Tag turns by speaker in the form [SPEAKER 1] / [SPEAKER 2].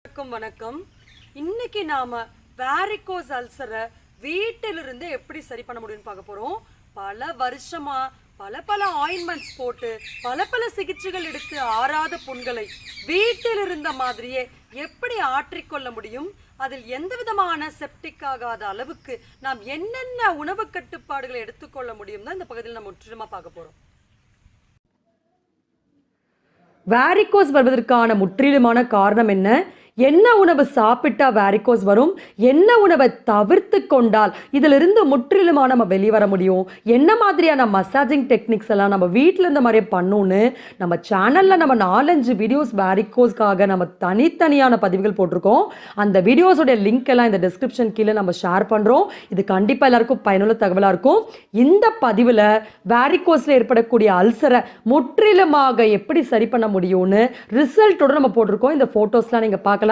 [SPEAKER 1] வணக்கம். இன்னைக்கு நாம வேரிகோஸ் அல்சரை வீட்டிலிருந்து எப்படி சரி பண்ண முடியும்னு பார்க்க போறோம். பல வருஷமா பல ஆயின்மெண்ட்ஸ் போட்டு பல சிகிச்சைகள் எடுத்து ஆறாத புண்களை வீட்டில் இருந்த மாதிரியே எப்படி ஆற்றிக்கொள்ள முடியும், அதில் எந்த விதமான செப்டிக் ஆகாத அளவுக்கு நாம் என்னென்ன உணவு கட்டுப்பாடுகளை எடுத்துக்கொள்ள முடியும் தான் இந்த பகுதியில் நம்ம முற்றிலுமா பார்க்க போறோம். வேரிகோஸ் வருவதற்கான முற்றிலுமான காரணம் என்ன உணவு சாப்பிட்டா வேரிகோஸ் வரும், என்ன உணவை தவிர்த்து கொண்டால் இதிலிருந்து முற்றிலுமாக நம்ம வெளிவர முடியும், என்ன மாதிரியான மசாஜிங் டெக்னிக்ஸ் எல்லாம் நம்ம வீட்டில் இந்த மாதிரி பண்ணணும்னு நம்ம சேனலில் நம்ம 4-5 வீடியோஸ் வேரிகோஸ்க்காக நம்ம தனித்தனியான பதிவுகள் போட்டிருக்கோம். அந்த வீடியோஸோடைய லிங்க் எல்லாம் இந்த டிஸ்கிரிப்ஷன் கீழே நம்ம ஷேர் பண்ணுறோம். இது கண்டிப்பாக எல்லாருக்கும் பயனுள்ள தகவலாக இருக்கும். இந்த பதிவில் வேரிகோஸில் ஏற்படக்கூடிய அல்சரை முற்றிலுமாக எப்படி சரி பண்ண முடியும்னு ரிசல்ட்டோடு நம்ம போட்டிருக்கோம். இந்த ஃபோட்டோஸ்லாம் நீங்கள் பார்க்கலாம்.